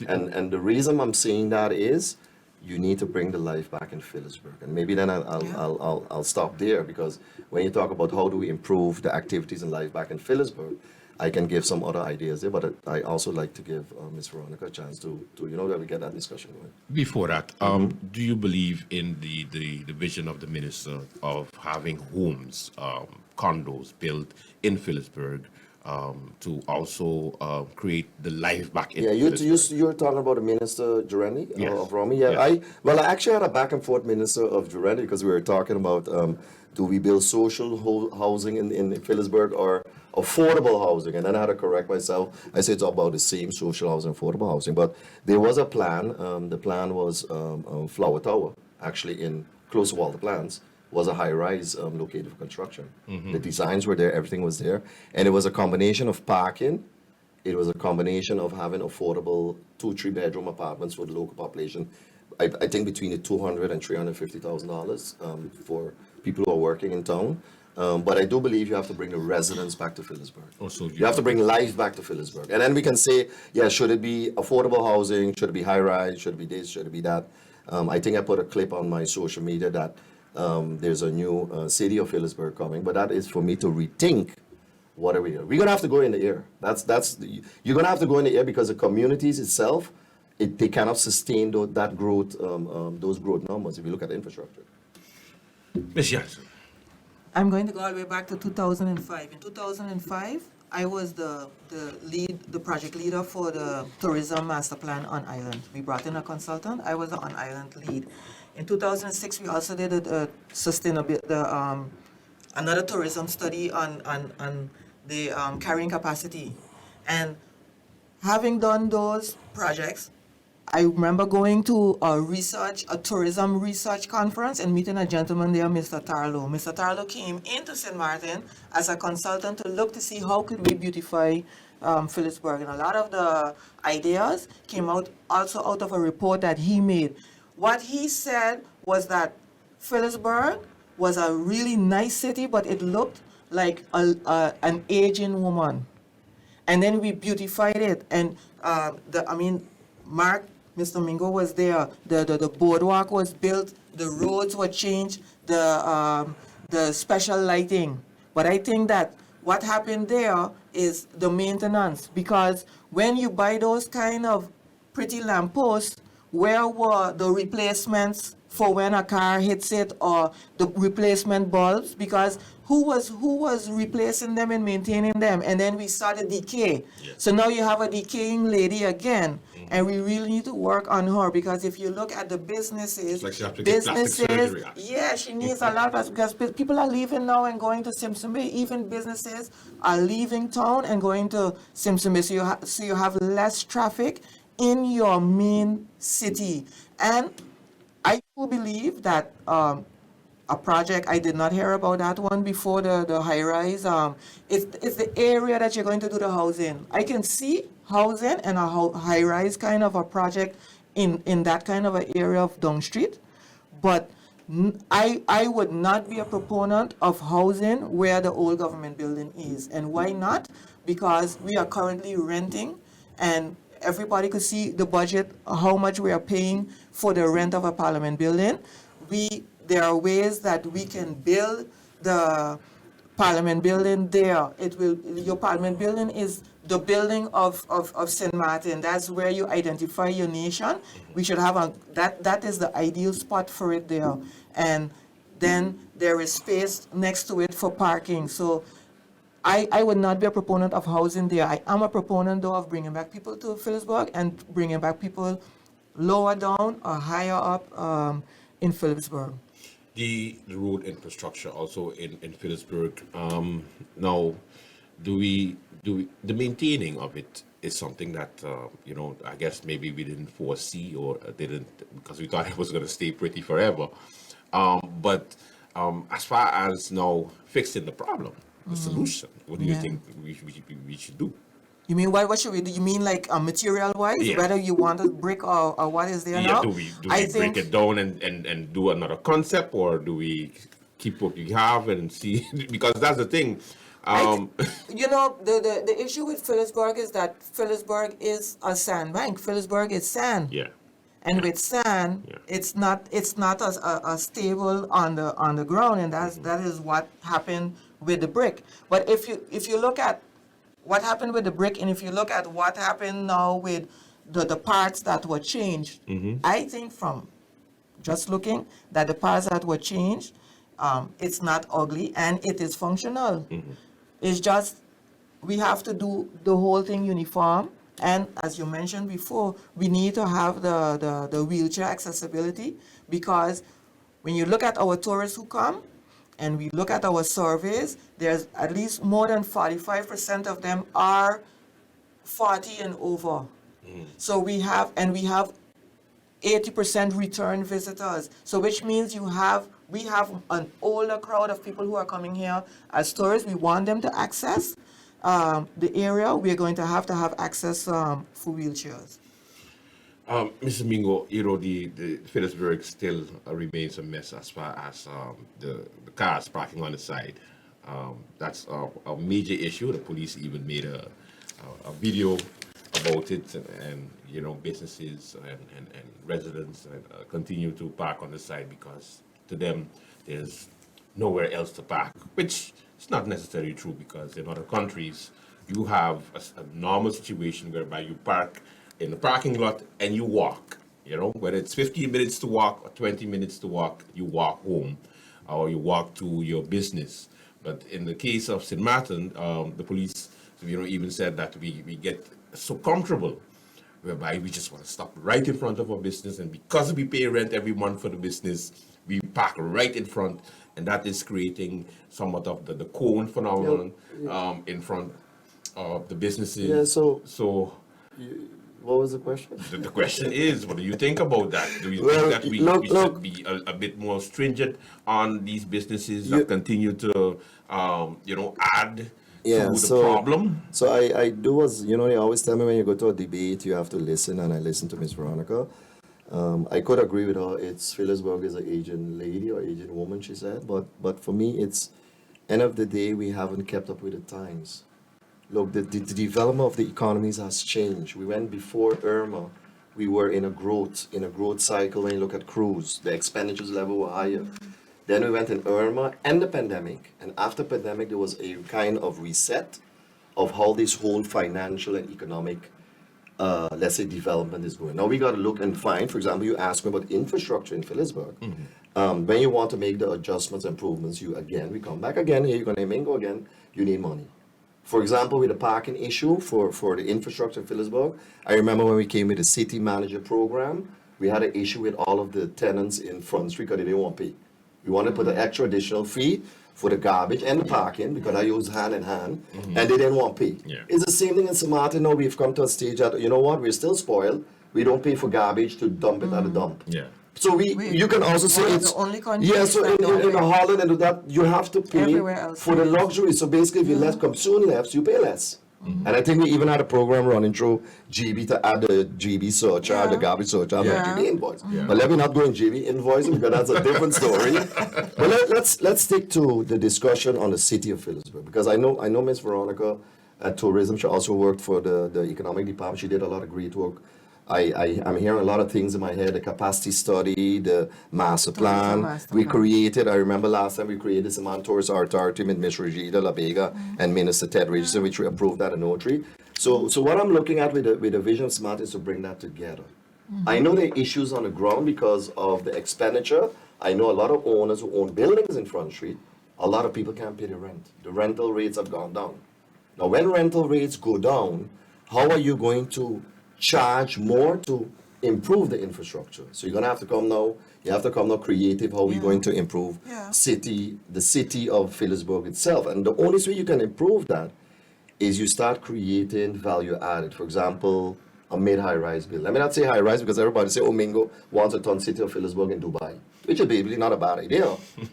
And the reason I'm saying that is you need to bring the life back in Phillipsburg. And maybe then I'll stop there, because when you talk about how do we improve the activities and life back in Phillipsburg, I can give some other ideas there, but I also like to give Ms. Veronica a chance to that we get that discussion going. Before that, do you believe in the vision of the minister of having homes, condos built in Phillipsburg to also create the life back in Phillipsburg? You're talking about the Minister Durrani of Romy? Yeah, yes. I actually had a back and forth Minister of Durrani, because we were talking about do we build social housing in Phillipsburg or affordable housing? And then I had to correct myself. I said it's about the same, social housing, affordable housing. But there was a plan. The plan was Flower Tower, actually in close to Walter Plans, was a high-rise located for construction. Mm-hmm. The designs were there, everything was there. And it was a combination of parking. It was a combination of having affordable 2-3 bedroom apartments for the local population. I think between the $200,000 and $350,000 for people who are working in town. But I do believe you have to bring the residents back to Phillipsburg. You have to bring life back to Phillipsburg. And then we can say, should it be affordable housing? Should it be high-rise? Should it be this? Should it be that? I think I put a clip on my social media that there's a new city of Phillipsburg coming, but that is for me to rethink what are we doing. We're going to have to go in the air. You're going to have to go in the air, because the communities itself, they cannot sustain that growth, those growth numbers if you look at the infrastructure. Miss Janson. I'm going to go all the way back to 2005. In 2005, I was the project leader for the tourism master plan on island. We brought in a consultant. I was the on island lead. In 2006, we also did a sustainability, another tourism study on the carrying capacity. And having done those projects, I remember going to a tourism research conference and meeting a gentleman there, Mr. Tarlow. Mr. Tarlow came into St. Martin as a consultant to look to see how could we beautify Phillipsburg. And a lot of the ideas came out also out of a report that he made. What he said was that Phillipsburg was a really nice city, but it looked like an aging woman. And then we beautified it. And Mr. Mingo was there. The boardwalk was built. The roads were changed. The special lighting. But I think that what happened there is the maintenance, because when you buy those kind of pretty lampposts, where were the replacements for when a car hits it, or the replacement bulbs? Because who was replacing them and maintaining them? And then we saw the decay. Yes. So now you have a decaying lady again, and we really need to work on her, because if you look at the businesses, It's like she has to get plastic surgery. yeah, she needs a lot of, because people are leaving now and going to Simpson Bay. Even businesses are leaving town and going to Simpson Bay. So you have less traffic in your main city. And I do believe that a project, I did not hear about that one before the high rise. It's the area that you're going to do the housing. I can see housing and a high rise kind of a project in that kind of an area of Down Street, but I would not be a proponent of housing where the old government building is. And why not? Because we are currently renting, and everybody could see the budget, how much we are paying for the rent of a parliament building. There are ways that we can build the parliament building there. Your parliament building is the building of St. Martin. That's where you identify your nation. We should have that is the ideal spot for it there. And then there is space next to it for parking. So I would not be a proponent of housing there. I am a proponent, though, of bringing back people to Phillipsburg and bringing back people lower down or higher up in Phillipsburg. The road infrastructure also in Phillipsburg. Now, the maintaining of it is something that I guess maybe we didn't foresee or didn't, because we thought it was going to stay pretty forever. But as far as now fixing the problem, the solution, what do you think we should do? You mean what should we do? You mean like material wise, Yeah. whether you want a brick or what is there now? Do we break it down and do another concept, or do we keep what we have and see? Because that's the thing. The issue with Phillipsburg is that Phillipsburg is a sandbank. Phillipsburg is sand. Yeah. And with sand, Yeah. it's not a stable on the ground, and that is what happened with the brick. But if you look at what happened with the brick, and if you look at what happened now with the parts that were changed, I think from just looking that the parts that were changed, it's not ugly and it is functional. It's just we have to do the whole thing uniform. And as you mentioned before, we need to have the wheelchair accessibility, because when you look at our tourists who come and we look at our surveys, there's at least more than 45% of them are 40 and over. So we have 80% return visitors. So which means we have an older crowd of people who are coming here as tourists. We want them to access the area. We're going to have access for wheelchairs. Mr. Mingo, the Phillipsburg still remains a mess as far as the cars parking on the side. That's a major issue. The police even made a video about it, and businesses and residents continue to park on the side because to them there's nowhere else to park, which is not necessarily true, because in other countries you have a normal situation whereby you park in the parking lot and you walk, whether it's 15 minutes to walk or 20 minutes to walk, you walk home. or you walk to your business. But in the case of St. Maarten, the police, even said that we get so comfortable, whereby we just want to stop right in front of our business, and because we pay rent every month for the business, we park right in front, and that is creating somewhat of the cone phenomenon in front of the businesses. Yeah, so what was the question? the question is, what do you think about that? Do you Well, think that we look- should be a bit more stringent on these businesses that continue to, add Yeah, to the so- problem? So I do as, they always tell me when you go to a debate, you have to listen, and I listen to Miss Veronica. I could agree with her. It's Phillipsburg is an Asian lady or Asian woman, she said. But for me, it's end of the day, we haven't kept up with the times. Look, the development of the economies has changed. We went before Irma. We were in a growth cycle. When you look at cruise, the expenditures level were higher. Then we went in Irma and the pandemic. And after pandemic, there was a kind of reset of how this whole financial and economic, let's say, development is going. Now we got to look and find, for example, you asked me about infrastructure in Phillipsburg. When you want to make the adjustments, improvements, we come back again, here you're going to Mingo again, you need money. For example, with the parking issue for the infrastructure in Phillipsburg, I remember when we came with the city manager program, we had an issue with all of the tenants in Front Street because they didn't want to pay. We wanted to put an extra additional fee for the garbage and the parking because I use hand in hand, and they didn't want to pay. Yeah. It's the same thing in St. Maarten. Now we've come to a stage that, you know what, we're still spoiled. We don't pay for garbage to dump it at the dump. Yeah. So you can also say one of it's the only countries yeah. So that don't in pay. Holland and that you have to pay Everywhere else for the pays. luxury. So basically, if you let consume less, you pay less. And I think we even had a program running through GB to add the GB surcharge, the garbage surcharge, Yeah. and GB invoice. Yeah. But let me not go in GB invoicing because that's a different story. But let's stick to the discussion on the city of Phillipsburg, because I know Miss Veronica at tourism. She also worked for the economic department. She did a lot of great work. I'm hearing a lot of things in my head, the capacity study, the master plan. master We plan. created, I remember last time we created the Saman Tourist Authority with Ms. Regina La Vega and Minister Ted Richardson, which we approved that in Notary. So what I'm looking at with the Vision Smart is to bring that together. I know there are issues on the ground because of the expenditure. I know a lot of owners who own buildings in Front Street, a lot of people can't pay the rent. The rental rates have gone down. Now, when rental rates go down, how are you going to charge more to improve the infrastructure? So you're gonna have to come now. You have to come now creative. How are we going to improve Yeah. the city of Phillipsburg itself? And the only way you can improve that is you start creating value added. For example, a mid-high-rise building. Let me not say high-rise because everybody say, oh, Mingo wants to turn city of Phillipsburg in Dubai, which is basically not a bad idea.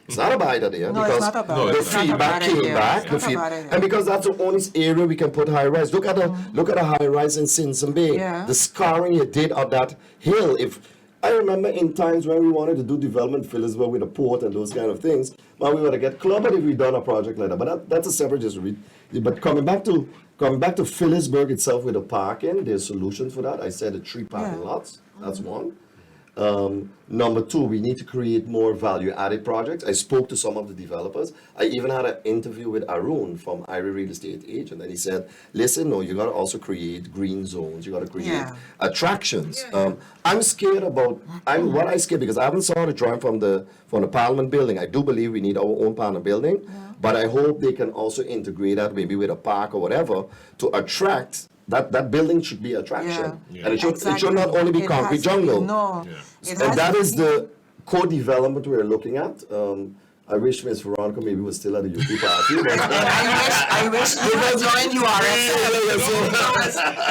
It's not a bad idea No, because it's not a bad No, the it's not a feedback bad came idea. back. It's The not a feed- bad idea. and because that's the only area we can put high-rise. Look at a high-rise in Simpson Bay. Yeah. The scarring you did of that hill. If I remember in times when we wanted to do development in Phillipsburg with a port and those kind of things, well, we would have get clubbed if we done a project like that. But that's a separate history. But coming back to Phillipsburg itself with the parking, there's solutions for that. I said the 3 parking Yeah. lots. That's one. Number 2, we need to create more value-added projects. I spoke to some of the developers. I even had an interview with Arun from Irie Real Estate Agent, and he said, listen, no, you got to also create green zones. You got to create Yeah. attractions. I'm scared about, what I scared, because I haven't saw the drawing from the Parliament building. I do believe we need our own Parliament building, but I hope they can also integrate that maybe with a park or whatever to attract. That building should be attraction. Yeah. And it should not only be It concrete has to be- jungle. No. Yeah. It And has that to is be- the co-development we're looking at. I wish Miss Veronica maybe was still at the UP party. But I wish you had joined URSM.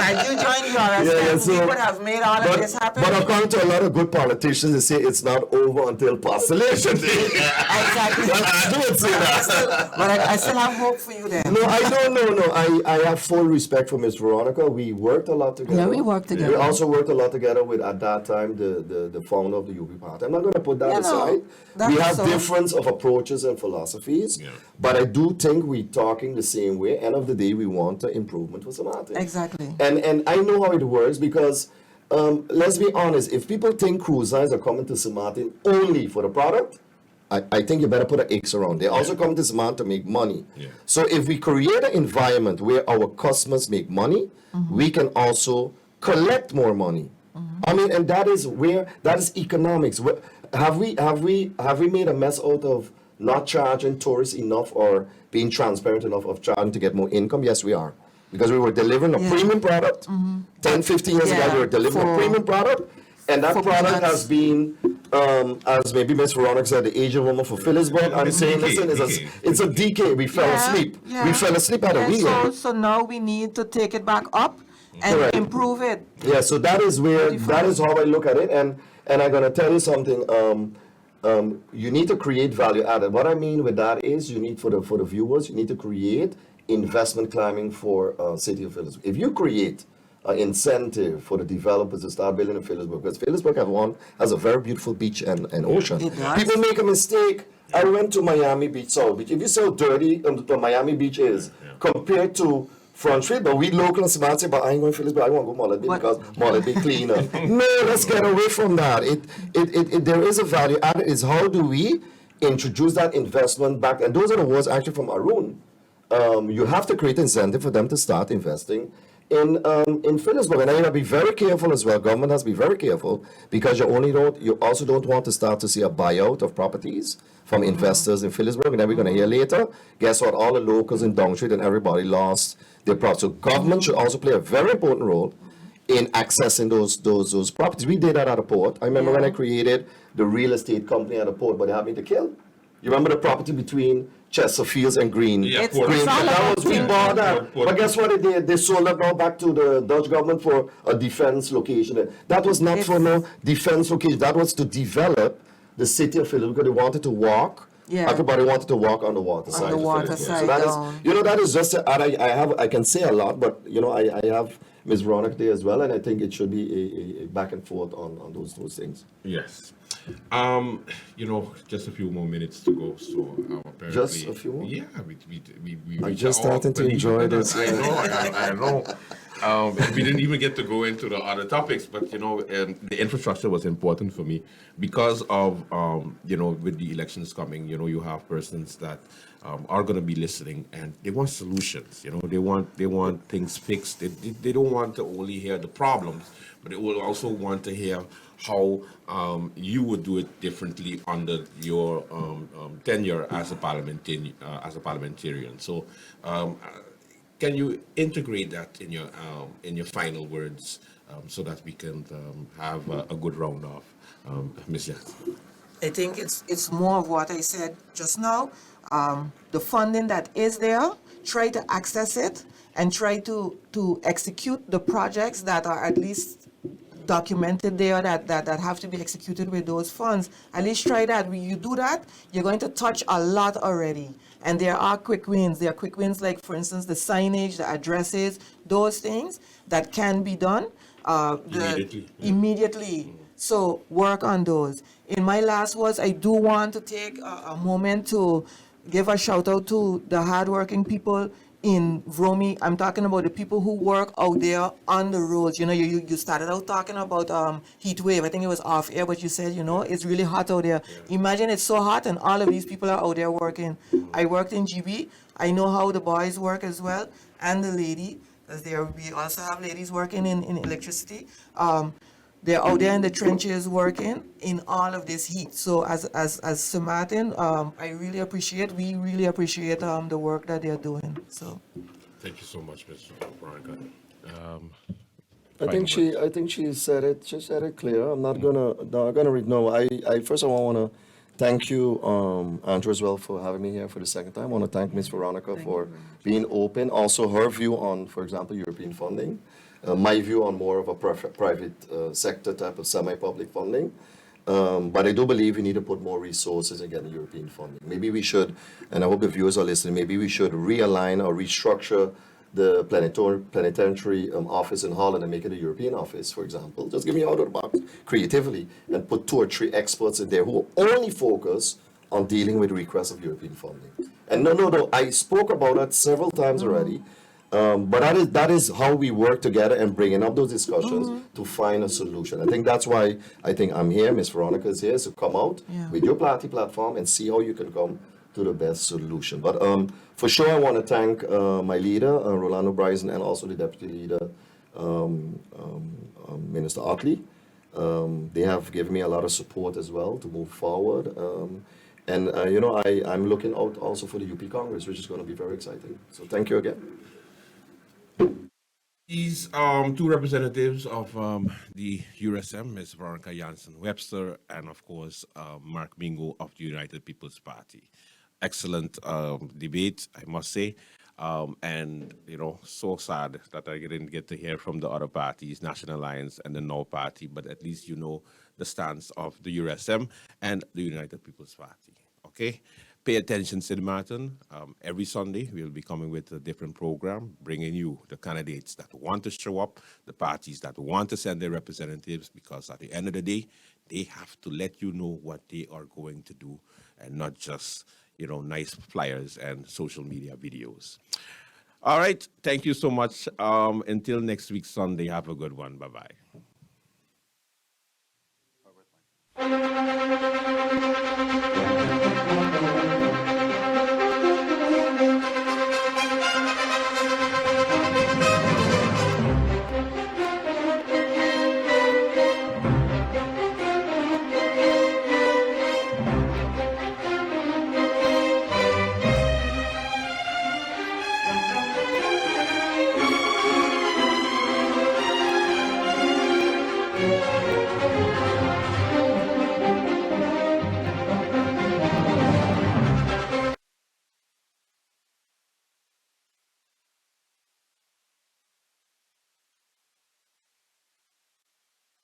Had you joined URSM, we would have made all of this happen. but according to a lot of good politicians, they say it's not over until past election day. Exactly. I would say that. But I still have hope for you then. No, I don't know. No, I have full respect for Miss Veronica. We worked a lot together. Yeah, we worked together. We also worked a lot together with, at that time, the founder of the UP party. I'm not going to put that You know, aside. that We was have so- difference of approaches and philosophies, Yeah. but I do think we're talking the same way. End of the day, we want the improvement for Samantha. Exactly. And I know how it works because, let's be honest, if people think cruise lines are coming to St. Maarten only for the product, I think you better put an X around. They also come to St. Maarten to make money. Yeah. So if we create an environment where our customers make money, we can also collect more money. I mean, and that is economics. Have we made a mess out of not charging tourists enough or being transparent enough of charging to get more income? Yes, we are. Because we were delivering a premium product. 10, 15 years ago, we were delivering a premium product. And that product has been, as maybe Miss Veronica said, the Asian woman for Phillipsburg. I'm saying, listen, it's a decay. We fell asleep. We fell asleep at a wheel. So now we need to take it back up and Correct. improve it. Yeah, so that is how I look at it. And I'm going to tell you something. You need to create value added. What I mean with that is you need, for the viewers, you need to create investment climbing for City of Phillipsburg. If you create an incentive for the developers to start building in Phillipsburg, because Phillipsburg has a very beautiful beach and ocean. It does. People make a mistake. I went to Miami Beach, South Beach. If you see how dirty the Miami Beach is compared to Front Street, but we local and smart say, but I ain't going to Phillipsburg, I want to go Mullet Beach because Mullet Beach cleaner. No, let's get away from that. There is a value added. Is how do we introduce that investment back? And those are the words actually from Arun. You have to create incentive for them to start investing in Phillipsburg. And I have to be very careful as well. Government has to be very careful because you also don't want to start to see a buyout of properties from investors in Phillipsburg. And then we're going to hear later, guess what? All the locals in Down Street and everybody lost their property. So government should also play a very important role in accessing those properties. We did that at the port. I remember when I created the real estate company at the port, but they had me to kill. You remember the property between Chesterfields and Green? Yeah, It's Port- all That was, we about bought that. Port- But guess what they did? They sold it now back to the Dutch government for a defense location. That was not for no defense location. That was to develop the city of Phillipsburg because they wanted to walk. Yeah. Everybody wanted to walk on the water side. the of water Phillipsburg. side So that down. is, that is just, I can say a lot, but, I have Ms. Veronica there as well, and I think it should be a back and forth on those things. Yes. Just a few more minutes to go. So apparently, Just a few more? Yeah, we I'm reached just our starting to opening. enjoy this. I know. We didn't even get to go into the other topics, but the infrastructure was important for me because of with the elections coming, you have persons that are going to be listening and they want solutions. They want things fixed. They don't want to only hear the problems, but they will also want to hear how you would do it differently under your tenure as a parliamentarian. So, can you integrate that in your final words so that we can have a good round off, Ms. Janson? I think it's more of what I said just now. The funding that is there, try to access it and try to execute the projects that are at least documented there that have to be executed with those funds. At least try that. When you do that, you're going to touch a lot already. And there are quick wins. There are quick wins like, for instance, the signage, the addresses, those things that can be done immediately. So work on those. In my last words, I do want to take a moment to give a shout out to the hardworking people in Vromi. I'm talking about the people who work out there on the roads. You started out talking about heat wave. I think it was off air, but you said, it's really hot out there. Yeah. Imagine it's so hot and all of these people are out there working. I worked in GB. I know how the boys work as well, and the lady, because we also have ladies working in electricity. They're out there in the trenches working in all of this heat. So as Sir Maarten, we really appreciate the work that they're doing. So Thank you so much, Mr. Veronica. I think she said it. She said it clear. I'm not gonna read. No, I first of all want to thank you, Andrew, as well, for having me here for the second time. I want to thank Ms. Veronica for being open. Also, her view on, for example, European funding. My view on more of a private sector type of semi-public funding. But I do believe we need to put more resources again in European funding. Maybe we should, and I hope the viewers are listening, maybe we should realign or restructure the planetary office in Holland and make it a European office, for example. Just give me out of the box creatively and put 2 or 3 experts in there who only focus on dealing with requests of European funding. And no, I spoke about that several times already. But that is how we work together and bringing up those discussions to find a solution. I think that's why I think I'm here, Ms. Veronica is here, to come out with your platform and see how you can come to the best solution. But for sure, I want to thank my leader, Rolando Bryson, and also the deputy leader, Minister Otley. They have given me a lot of support as well to move forward. And you know, I'm looking out also for the UP Congress, which is going to be very exciting. So thank you again. These two representatives of the URSM, Ms. Veronica Janson Webster, and of course, Mark Mingo of the United People's Party. Excellent debate, I must say. And, you know, so sad that I didn't get to hear from the other parties, National Alliance and the No Party, but at least you know the stance of the URSM and the United People's Party. Okay? Pay attention, Sid Maarten. Every Sunday, we'll be coming with a different program, bringing you the candidates that want to show up, the parties that want to send their representatives, because at the end of the day, they have to let you know what they are going to do and not just, you know, nice flyers and social media videos. All right. Thank you so much. Until next week, Sunday, have a good one. Bye-bye.